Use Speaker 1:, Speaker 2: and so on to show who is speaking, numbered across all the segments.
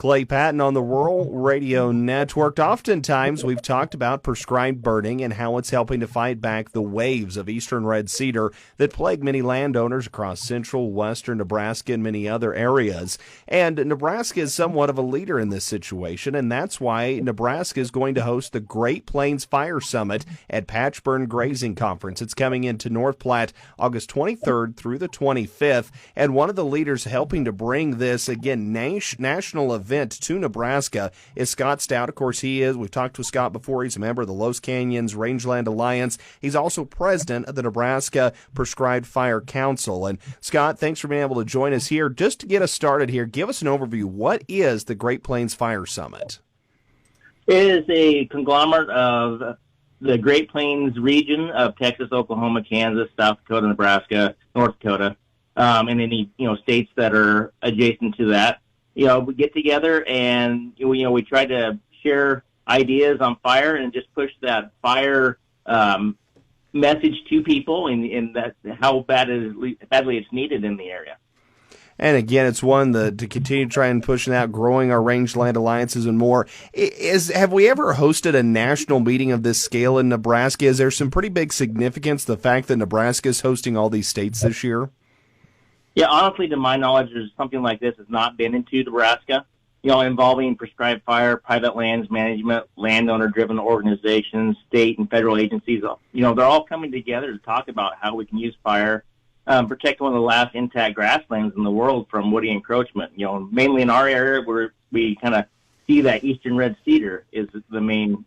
Speaker 1: Clay Patton on the Rural Radio Network. Oftentimes, we've talked about prescribed burning and how it's helping to fight back the waves of eastern red cedar that plague many landowners across central, western Nebraska, and many other areas. And Nebraska is somewhat of a leader in this situation, and that's why Nebraska is going to host the Great Plains Fire Summit at Patchburn Grazing Conference. It's coming into North Platte August 23rd through the 25th, and one of the leaders helping to bring this, again, national event to Nebraska is Scott Stout. Of course, we've talked with Scott before. He's a member of the Los Canyons Rangeland Alliance. He's also president of the Nebraska Prescribed Fire Council. And Scott, thanks for being able to join us here. Just to get us started here, give us an overview. What is the Great Plains Fire Summit?
Speaker 2: It is a conglomerate of the Great Plains region of Texas, Oklahoma, Kansas, South Dakota, Nebraska, North Dakota, and any states that are adjacent to that. We get together and, we try to share ideas on fire and just push that fire message to people and that how badly it's needed in the area.
Speaker 1: And again, it's one to continue trying pushing out, growing our rangeland alliances and more. Have we ever hosted a national meeting of this scale in Nebraska? Is there some pretty big significance, the fact that Nebraska is hosting all these states this year?
Speaker 2: Yeah, honestly, to my knowledge, there's something like this has not been into Nebraska, involving prescribed fire, private lands management, landowner-driven organizations, state and federal agencies. They're all coming together to talk about how we can use fire, protect one of the last intact grasslands in the world from woody encroachment. Mainly in our area where we kind of see that eastern red cedar is the main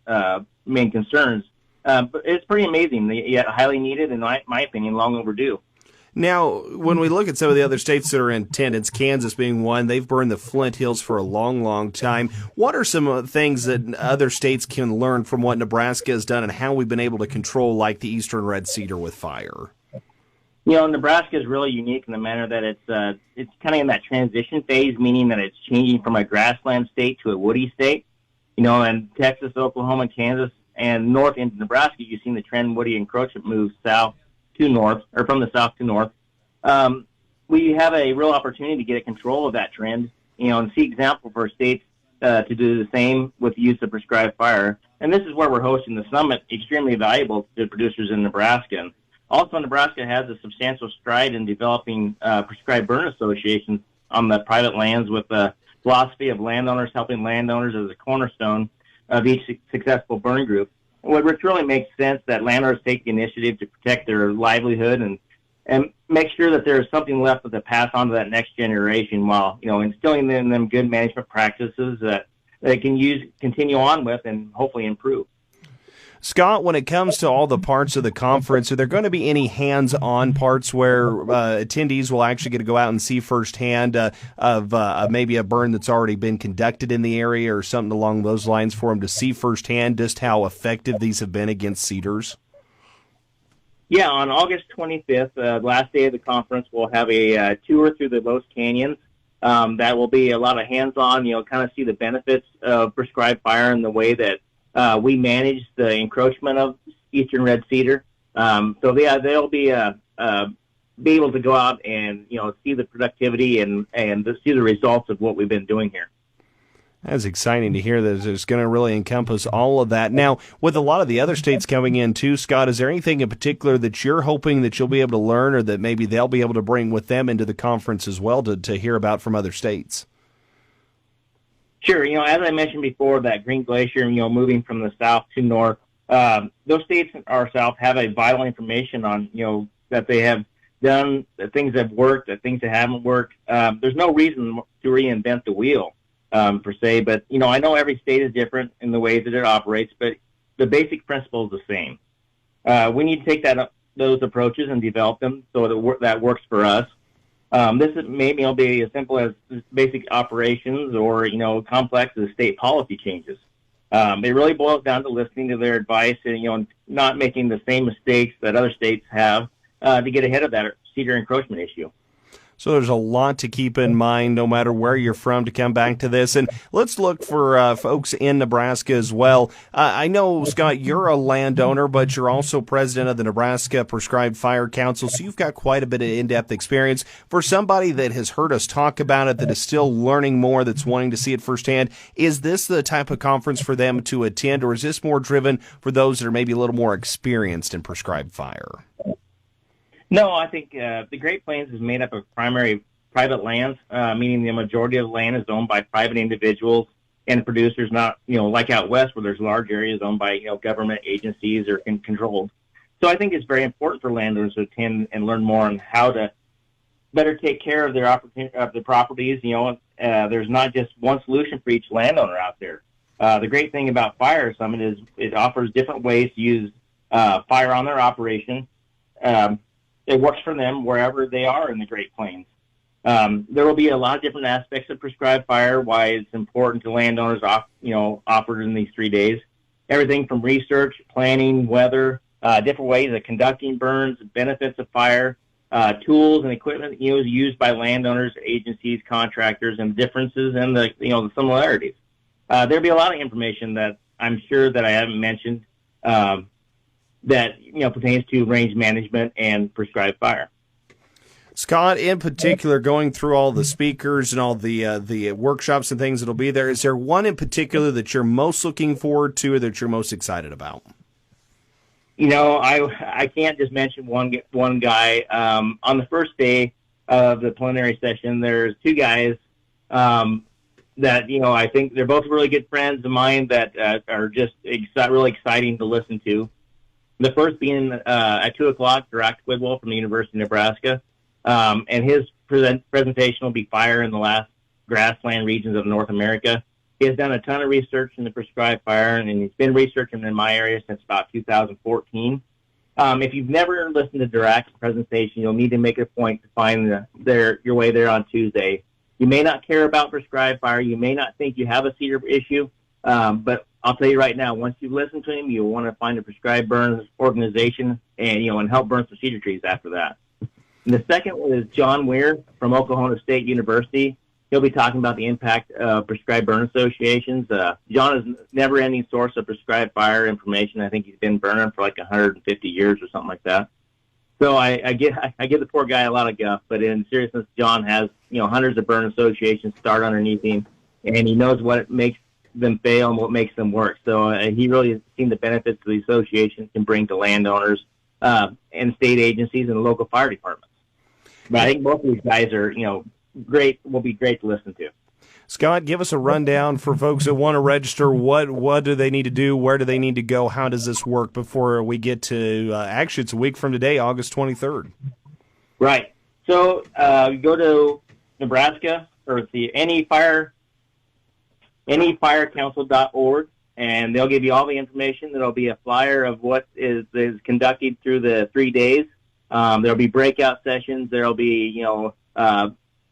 Speaker 2: concerns. But it's pretty amazing, yet highly needed, in my opinion, long overdue.
Speaker 1: Now, when we look at some of the other states that are in attendance, Kansas being one, they've burned the Flint Hills for a long, long time. What are some things that other states can learn from what Nebraska has done and how we've been able to control, like the eastern red cedar with fire?
Speaker 2: Nebraska is really unique in the manner that it's kind of in that transition phase, meaning that it's changing from a grassland state to a woody state. And Texas, Oklahoma, Kansas, and north into Nebraska, you've seen the trend woody encroachment move south to north, or from the south to north. We have a real opportunity to get control of that trend, and see example for states to do the same with the use of prescribed fire. And this is where we're hosting the summit, extremely valuable to producers in Nebraska. And also, Nebraska has a substantial stride in developing prescribed burn associations on the private lands with the philosophy of landowners helping landowners as a cornerstone of each successful burn group. Which really makes sense that landowners take the initiative to protect their livelihood and make sure that there's something left to pass on to that next generation while, instilling in them good management practices that they can continue on with and hopefully improve.
Speaker 1: Scott, when it comes to all the parts of the conference, are there going to be any hands-on parts where attendees will actually get to go out and see firsthand of maybe a burn that's already been conducted in the area or something along those lines for them to see firsthand just how effective these have been against cedars?
Speaker 2: Yeah, on August 25th, last day of the conference, we'll have a tour through the Los Canyons. That will be a lot of hands-on, kind of see the benefits of prescribed fire and the way that we manage the encroachment of eastern red cedar. They'll be able to go out and see the productivity and see the results of what we've been doing here.
Speaker 1: That's exciting to hear that it's going to really encompass all of that. Now, with a lot of the other states coming in too, Scott, is there anything in particular that you're hoping that you'll be able to learn or that maybe they'll be able to bring with them into the conference as well to hear about from other states?
Speaker 2: Sure. As I mentioned before, that Green Glacier, moving from the south to north, those states in our south have a vital information on, that they have done, that things have worked, that things that haven't worked. There's no reason to reinvent the wheel, per se, but, I know every state is different in the ways that it operates, but the basic principle is the same. We need to take those approaches and develop them so that works for us. This maybe will be as simple as basic operations or, complex as state policy changes. It really boils down to listening to their advice and, not making the same mistakes that other states have to get ahead of that cedar encroachment issue.
Speaker 1: So there's a lot to keep in mind no matter where you're from to come back to this. And let's look for folks in Nebraska as well. I know, Scott, you're a landowner, but you're also president of the Nebraska Prescribed Fire Council, so you've got quite a bit of in-depth experience. For somebody that has heard us talk about it, that is still learning more, that's wanting to see it firsthand, is this the type of conference for them to attend, or is this more driven for those that are maybe a little more experienced in prescribed fire?
Speaker 2: No, I think the Great Plains is made up of primary private lands, meaning the majority of the land is owned by private individuals and producers, not, like out west where there's large areas owned by, government agencies or controlled. So I think it's very important for landowners to attend and learn more on how to better take care of their properties. There's not just one solution for each landowner out there. The great thing about Fire Summit is it offers different ways to use fire on their operation. It works for them wherever they are in the Great Plains. There will be a lot of different aspects of prescribed fire, why it's important to landowners, offered in these 3 days. Everything from research, planning, weather, different ways of conducting burns, benefits of fire, tools and equipment used by landowners, agencies, contractors, and differences and the similarities. There'll be a lot of information that I'm sure that I haven't mentioned that pertains to range management and prescribed fire.
Speaker 1: Scott, in particular, going through all the speakers and all the workshops and things that'll be there, is there one in particular that you're most looking forward to or that you're most excited about?
Speaker 2: I can't just mention one guy. On the first day of the plenary session, there's two guys that I think they're both really good friends of mine that are just really exciting to listen to. The first being at 2:00, Direct Quidwell from the University of Nebraska, and his presentation will be fire in the last grassland regions of North America. He has done a ton of research in the prescribed fire, and he's been researching in my area since about 2014. If you've never listened to Direct's presentation, you'll need to make a point to find your way there on Tuesday. You may not care about prescribed fire. You may not think you have a cedar issue, but I'll tell you right now, once you listen to him, you'll want to find a prescribed burns organization and help burn some cedar trees after that. And the second one is John Weir from Oklahoma State University. He'll be talking about the impact of prescribed burn associations. John is a never-ending source of prescribed fire information. I think he's been burning for like 150 years or something like that. So I give the poor guy a lot of guff, but in seriousness, John has hundreds of burn associations start underneath him, and he knows what makes them fail and what makes them work. So he really has seen the benefits the association can bring to landowners and state agencies and local fire departments. But I think both of these guys are great. Will be great to listen to.
Speaker 1: Scott, give us a rundown for folks that want to register. What do they need to do? Where do they need to go? How does this work before we get to, actually it's a week from today, August 23rd.
Speaker 2: Right. So go to Nebraska or anyfirecouncil.org, and they'll give you all the information. There'll be a flyer of what is conducted through the 3 days. There'll be breakout sessions. There'll be,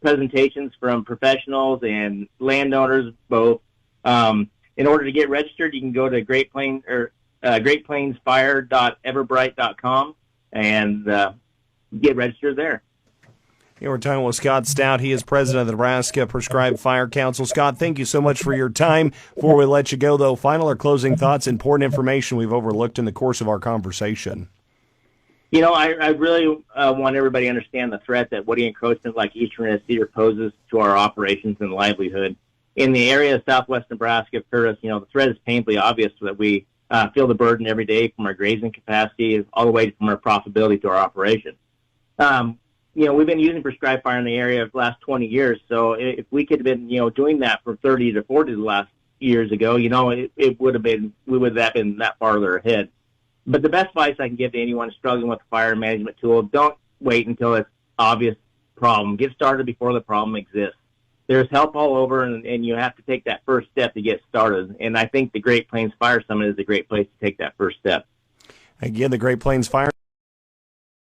Speaker 2: presentations from professionals and landowners both. In order to get registered, you can go to greatplainsfire.everbright.com and get registered there.
Speaker 1: Here we're talking with Scott Stout. He is president of the Nebraska Prescribed Fire Council. Scott, thank you so much for your time. Before we let you go, though, final or closing thoughts, important information we've overlooked in the course of our conversation.
Speaker 2: I really want everybody to understand the threat that woody encroachment like eastern red cedar poses to our operations and livelihood. In the area of southwest Nebraska, Curtis, the threat is painfully obvious that we feel the burden every day from our grazing capacity all the way from our profitability to our operation. We've been using prescribed fire in the area for the last 20 years, so if we could have been, doing that for 30 to 40 the last years ago, it would have been, we would have been that farther ahead. But the best advice I can give to anyone struggling with a fire management tool, don't wait until it's obvious problem. Get started before the problem exists. There's help all over, and you have to take that first step to get started. And I think the Great Plains Fire Summit is a great place to take that first step.
Speaker 1: Again, the Great Plains Fire